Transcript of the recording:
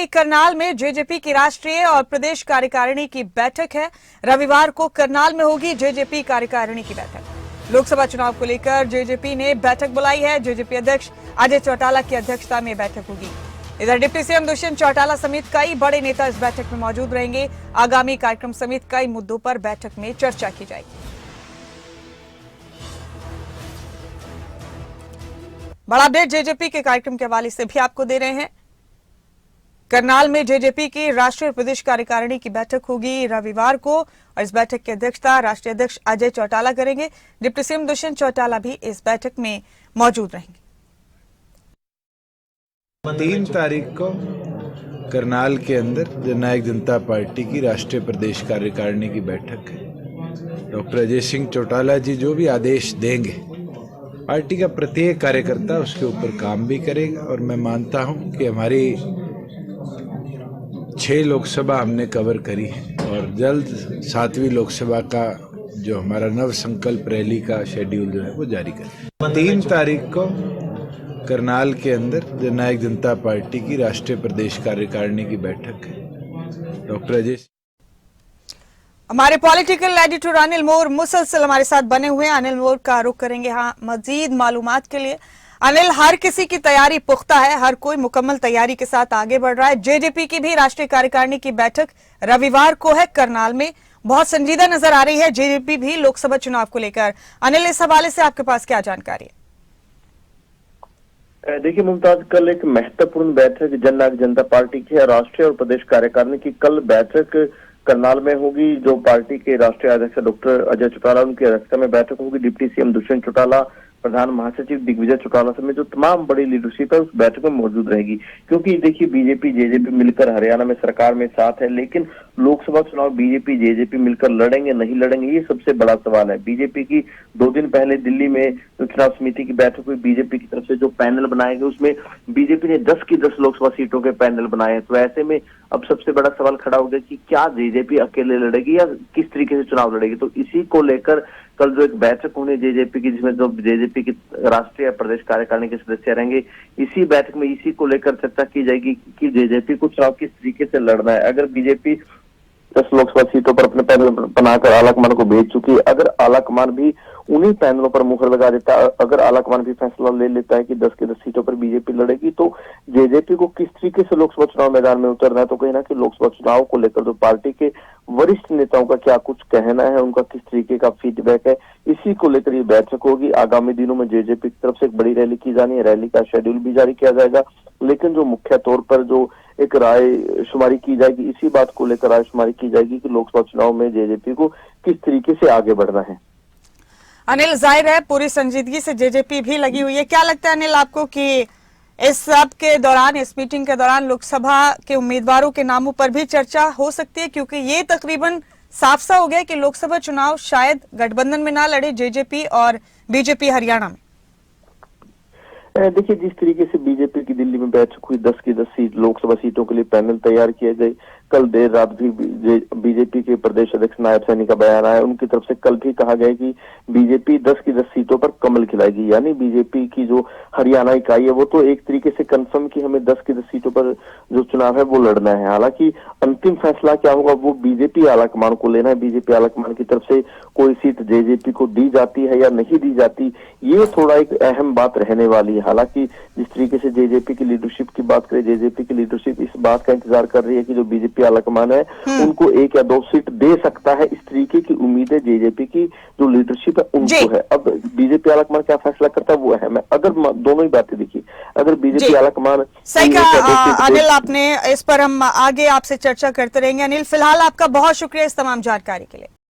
करनाल में जेजेपी की राष्ट्रीय और प्रदेश कार्यकारिणी की बैठक है। रविवार को करनाल में होगी जेजेपी कार्यकारिणी की बैठक। लोकसभा चुनाव को लेकर जेजेपी ने बैठक बुलाई है। जेजेपी अध्यक्ष अजय चौटाला की अध्यक्षता में बैठक होगी। इधर डिप्टी सीएम दुष्यंत चौटाला समेत कई बड़े नेता इस बैठक में मौजूद रहेंगे। आगामी कार्यक्रम समेत कई मुद्दों पर बैठक में चर्चा की जाएगी। बड़ा अपडेट जेजेपी के कार्यक्रम के हवाले से भी आपको दे रहे हैं। करनाल में जेजेपी की राष्ट्रीय और प्रदेश कार्यकारिणी की बैठक होगी रविवार को और इस बैठक की अध्यक्षता राष्ट्रीय अध्यक्ष अजय चौटाला करेंगे। डिप्टी सीएम दुष्यंत चौटाला भी इस बैठक में मौजूद रहेंगे। 3 तारीख को करनाल के अंदर जननायक जनता पार्टी की राष्ट्रीय प्रदेश कार्यकारिणी की बैठक है। डॉक्टर अजय सिंह चौटाला जी जो भी आदेश देंगे पार्टी का प्रत्येक कार्यकर्ता उसके ऊपर काम भी करेगा और मैं मानता हूं कि हमारी 6 लोकसभा हमने कवर करी है और जल्द 7वीं लोकसभा का जो हमारा नव संकल्प रैली का शेड्यूल जो है वो जारी करें। 3 तारीख को करनाल के अंदर जननायक जनता पार्टी की राष्ट्रीय प्रदेश कार्यकारिणी की बैठक है। डॉक्टर अजय हमारे पॉलिटिकल एडिटर अनिल मोर मुसलसल हमारे साथ बने हुए हैं। अनिल मोर का रुख करेंगे मजीद मालूमात के लिए। अनिल, हर किसी की तैयारी पुख्ता है, हर कोई मुकम्मल तैयारी के साथ आगे बढ़ रहा है। जेजेपी की भी राष्ट्रीय कार्यकारिणी की बैठक रविवार को है करनाल में, बहुत संजीदा नजर आ रही है जेजेपी भी लोकसभा चुनाव को लेकर। अनिल, इस हवाले से आपके पास क्या जानकारी है? देखिए मुमताज, कल एक महत्वपूर्ण बैठक जननायक जनता पार्टी की है। राष्ट्रीय और प्रदेश कार्यकारिणी की कल बैठक करनाल में होगी। जो पार्टी के राष्ट्रीय अध्यक्ष डॉक्टर अजय चौटाला उनकी अध्यक्षता में बैठक होगी। डिप्टी सीएम दुष्यंत चौटाला, प्रधान महासचिव दिग्विजय चौटाला समेत जो तमाम बड़ी लीडरशिप है उस बैठक में मौजूद रहेगी। क्योंकि देखिए बीजेपी जेजेपी मिलकर हरियाणा में सरकार में साथ है, लेकिन लोकसभा चुनाव बीजेपी जेजेपी मिलकर लड़ेंगे नहीं लड़ेंगे ये सबसे बड़ा सवाल है। बीजेपी की 2 दिन पहले दिल्ली में जो चुनाव समिति की बैठक हुई, बीजेपी की तरफ से जो पैनल बनाए गए उसमें बीजेपी ने 10 की 10 लोकसभा सीटों के पैनल बनाए हैं। तो ऐसे में अब सबसे बड़ा सवाल खड़ा हो गया कि क्या जेजेपी अकेले लड़ेगी या किस तरीके से चुनाव लड़ेगी। तो इसी को लेकर कल जो एक बैठक होनी जेजेपी की, जिसमें जो जेजेपी की राष्ट्रीय प्रदेश कार्यकारिणी के सदस्य रहेंगे, इसी बैठक में इसी को लेकर चर्चा की जाएगी कि जेजेपी को चुनाव किस तरीके से लड़ना है। अगर बीजेपी 10 लोकसभा सीटों पर अपने पैनल बनाकर आलाकमान को भेज चुकी है, अगर आलाकमान भी उन्हीं पैनलों पर मुहर लगा देता है, अगर आलाकमान भी फैसला ले लेता है कि 10 की 10 सीटों पर बीजेपी लड़ेगी, तो जेजेपी को किस तरीके से लोकसभा चुनाव मैदान में उतरना है। तो कहीं ना कि लोकसभा चुनाव को लेकर जो पार्टी के वरिष्ठ नेताओं का क्या कुछ कहना है, उनका किस तरीके का फीडबैक है, इसी को लेकर ये बैठक होगी। आगामी दिनों में जेजेपी की तरफ से एक बड़ी रैली की जानी है, रैली का शेड्यूल भी जारी किया जाएगा। लेकिन जो मुख्य तौर पर जो एक राय शुमारी की जाएगी, इसी बात को लेकर राय शुमारी की जाएगी कि लोकसभा चुनाव में जेजेपी को किस तरीके से आगे बढ़ना है। अनिल, जाहिर है पूरी संजीदगी से जेजेपी भी लगी हुई है। क्या लगता है अनिल आपको कि इस सब के दौरान, इस मीटिंग के दौरान लोकसभा के उम्मीदवारों के नामों पर भी चर्चा हो सकती है? क्योंकि ये तकरीबन साफ सा हो गया कि लोकसभा चुनाव शायद गठबंधन में ना लड़े जेजेपी और बीजेपी हरियाणा में। देखिए जिस तरीके से बीजेपी की दिल्ली में बैठक हुई, 10 की 10 सीट लोकसभा सीटों के लिए पैनल तैयार किए गए। कल देर रात भी बीजेपी के प्रदेश अध्यक्ष नायब सैनी का बयान आया, उनकी तरफ से कल भी कहा गया कि बीजेपी 10 की 10 सीटों पर कमल खिलाएगी। यानी बीजेपी की जो हरियाणा इकाई है वो तो एक तरीके से कंफर्म कि हमें 10 की 10 सीटों पर जो चुनाव है वो लड़ना है। हालांकि अंतिम फैसला क्या होगा वो बीजेपी आलाकमान को लेना है। बीजेपी आलाकमान की तरफ से कोई सीट जेजेपी को दी जाती है या नहीं दी जाती, ये थोड़ा एक अहम बात रहने वाली है। हालांकि जिस तरीके से जेजेपी की लीडरशिप की बात करें, जेजेपी की लीडरशिप इस बात का इंतजार कर रही है कि जो बीजेपी आलाकमान है उनको 1 या 2 सीट दे सकता है। इस तरीके की उम्मीद है जेजेपी की जो लीडरशिप है उनको है। अब बीजेपी आलाकमान क्या फैसला करता है वो अहम है। अगर दोनों ही बातें देखिए, अगर बीजेपी आलाकमान सही कहा अनिल आपने, इस पर हम आगे आपसे चर्चा करते रहेंगे। अनिल, फिलहाल आपका बहुत शुक्रिया इस तमाम जानकारी के लिए।